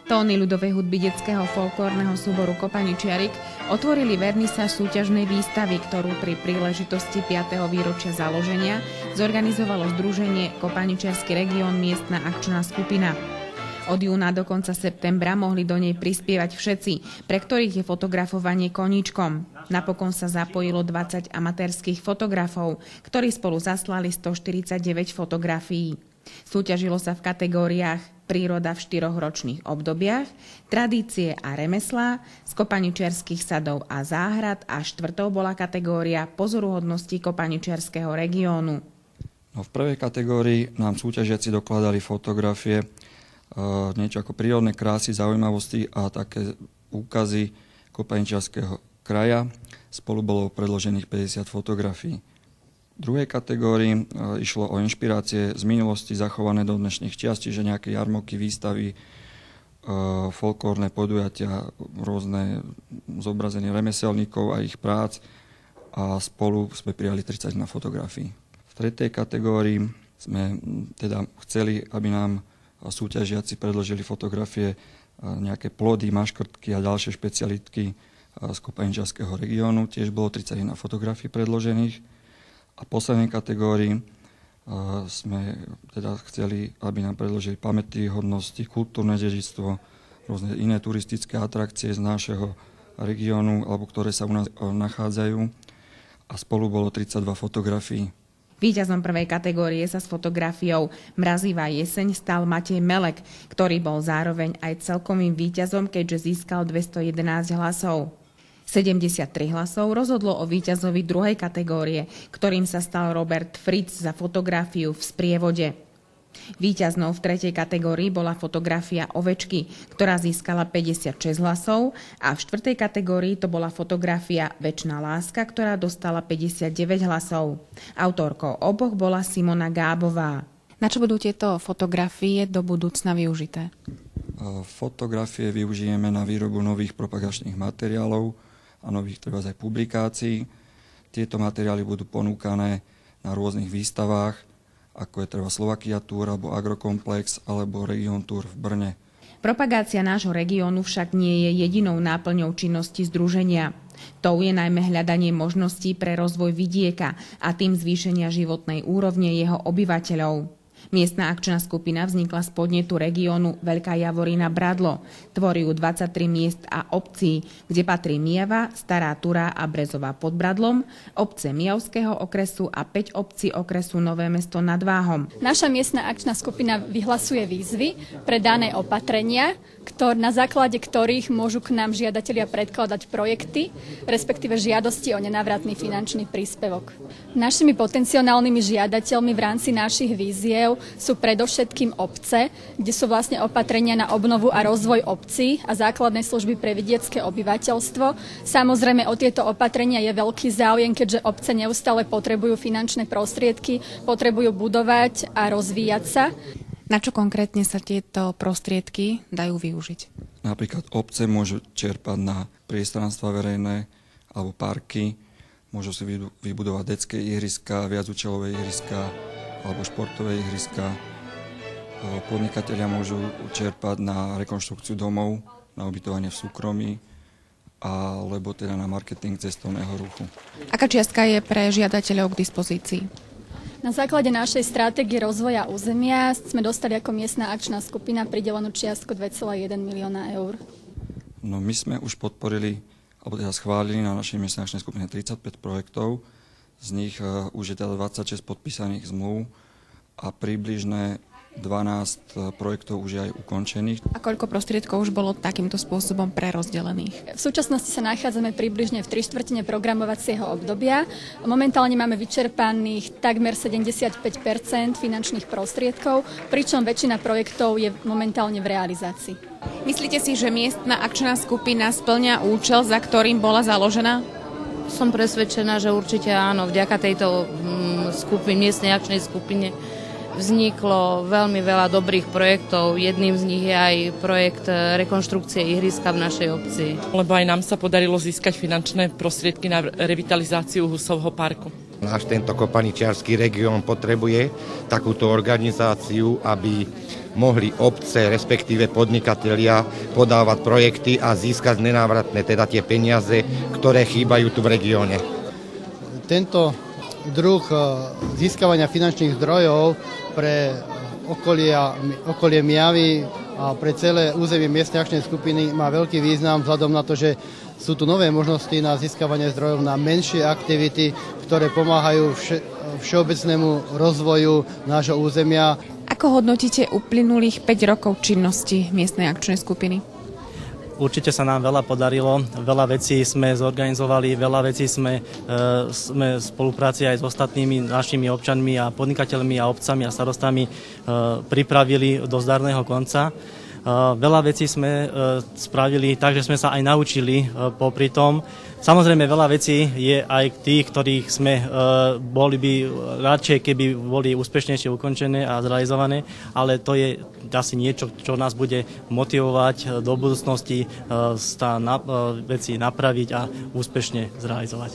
Tóny ľudovej hudby detského folklórneho súboru Kopaničiarik otvorili vernisáž súťažnej výstavy, ktorú pri príležitosti 5. výročia založenia zorganizovalo združenie Kopaničiarsky región miestna akčná skupina. Od júna do konca septembra mohli do nej prispievať všetci, pre ktorých je fotografovanie koníčkom. Napokon sa zapojilo 20 amatérskych fotografov, ktorí spolu zaslali 149 fotografií. Súťažilo sa v kategóriách príroda v 4 ročných obdobiach, tradície a remeslá, z kopaničiarskych sadov a záhrad a 4. bola kategória pozoruhodnosti kopaničiarskeho regiónu. V prvej kategórii nám súťažiaci dokladali fotografie, niečo ako prírodné krásy, zaujímavosti a také úkazy kopaničiarskeho kraja. Spolu bolo predložených 50 fotografií. V druhej kategórii išlo o inšpirácie z minulosti zachované do dnešných čias, čiže nejaké jarmoky, výstavy, folklórne podujatia, rôzne zobrazenie remeselníkov a ich prác a spolu sme prijali 31 fotografií. V tretej kategórii sme teda chceli, aby nám súťažiaci predložili fotografie, nejaké plody, maškrtky a ďalšie špecialitky z kopaničiarskeho regiónu. Tiež bolo 31 fotografií predložených. A v poslednej kategórii sme teda chceli, aby nám predložili pamätihodnosti, kultúrne dedičstvo, rôzne iné turistické atrakcie z našeho regiónu, alebo ktoré sa u nás nachádzajú. A spolu bolo 32 fotografií. Víťazom prvej kategórie sa s fotografiou Mrazivá jeseň stal Matej Melek, ktorý bol zároveň aj celkovým víťazom, keďže získal 211 hlasov. 73 hlasov rozhodlo o víťazovi druhej kategórie, ktorým sa stal Robert Fritz za fotografiu v sprievode. Víťaznou v tretej kategórii bola fotografia Ovečky, ktorá získala 56 hlasov a v štvrtej kategórii to bola fotografia Večná láska, ktorá dostala 59 hlasov. Autorkou oboch bola Simona Gábová. Na čo budú tieto fotografie do budúcna využité? Fotografie využijeme na výrobu nových propagačných materiálov a nových trebárs aj publikácií. Tieto materiály budú ponúkané na rôznych výstavách, ako je treba Slovakia Tour, alebo Agrokomplex, alebo Region Tour v Brne. Propagácia nášho regiónu však nie je jedinou náplňou činnosti združenia. Tou je najmä hľadanie možností pre rozvoj vidieka a tým zvýšenia životnej úrovne jeho obyvateľov. Miestna akčná skupina vznikla z podnetu regiónu Veľká Javorina Bradlo. Tvorí ju 23 miest a obcí, kde patrí Mijava, Stará Turá a Brezová pod Bradlom, obce Mijavského okresu a 5 obcí okresu Nové Mesto nad Váhom. Naša miestna akčná skupina vyhlasuje výzvy pre dané opatrenia, na základe ktorých môžu k nám žiadatelia predkladať projekty, respektíve žiadosti o nenávratný finančný príspevok. Našimi potenciálnymi žiadateľmi v rámci našich víziev sú predovšetkým obce, kde sú vlastne opatrenia na obnovu a rozvoj obcí a základné služby pre vidiecké obyvateľstvo. Samozrejme o tieto opatrenia je veľký záujem, keďže obce neustále potrebujú finančné prostriedky, potrebujú budovať a rozvíjať sa. Na čo konkrétne sa tieto prostriedky dajú využiť? Napríklad obce môžu čerpať na priestranstva verejné alebo parky, môžu si vybudovať detské ihriska, viacúčelové ihriska alebo športové ihriska. Podnikatelia môžu čerpať na rekonštrukciu domov, na ubytovanie v súkromí, alebo teda na marketing cestovného ruchu. Aká čiastka je pre žiadateľov k dispozícii? Na základe našej stratégie rozvoja územia sme dostali ako miestna akčná skupina pridelenú čiastku 2,1 milióna eur. No, my sme už podporili, alebo teda schválili na našej miestnej akčnej skupine 35 projektov, z nich už je teda 26 podpísaných zmluv a približne 12 projektov už je aj ukončených. A koľko prostriedkov už bolo takýmto spôsobom prerozdelených? V súčasnosti sa nachádzame približne v 3/4 programovacieho obdobia. Momentálne máme vyčerpaných takmer 75% finančných prostriedkov, pričom väčšina projektov je momentálne v realizácii. Myslíte si, že miestna akčná skupina spĺňa účel, za ktorým bola založená? Som presvedčená, že určite áno. Vďaka tejto miestnej akčnej skupine vzniklo veľmi veľa dobrých projektov. Jedným z nich je aj projekt rekonštrukcie ihriska v našej obci. Lebo aj nám sa podarilo získať finančné prostriedky na revitalizáciu Husovho parku. Náš tento kopaničiarsky región potrebuje takúto organizáciu, aby mohli obce, respektíve podnikatelia podávať projekty a získať nenávratné, teda tie peniaze, ktoré chýbajú tu v regióne. Tento druh získavania finančných zdrojov pre okolie Myjavy a pre celé územie miestnej akčnej skupiny má veľký význam vzhľadom na to, že sú tu nové možnosti na získavanie zdrojov na menšie aktivity, ktoré pomáhajú všeobecnému rozvoju nášho územia. Ako hodnotíte uplynulých 5 rokov činnosti miestnej akčnej skupiny? Určite sa nám veľa podarilo, veľa vecí sme zorganizovali, veľa vecí sme v spolupráci aj s ostatnými našimi občanmi a podnikateľmi a obcami a starostami pripravili do zdarného konca. Veľa vecí sme spravili tak, že sme sa aj naučili popri tom. Samozrejme, veľa vecí je aj tých, ktorých sme boli by radšej, keby boli úspešnejšie ukončené a zrealizované, ale to je asi niečo, čo nás bude motivovať do budúcnosti veci napraviť a úspešne zrealizovať.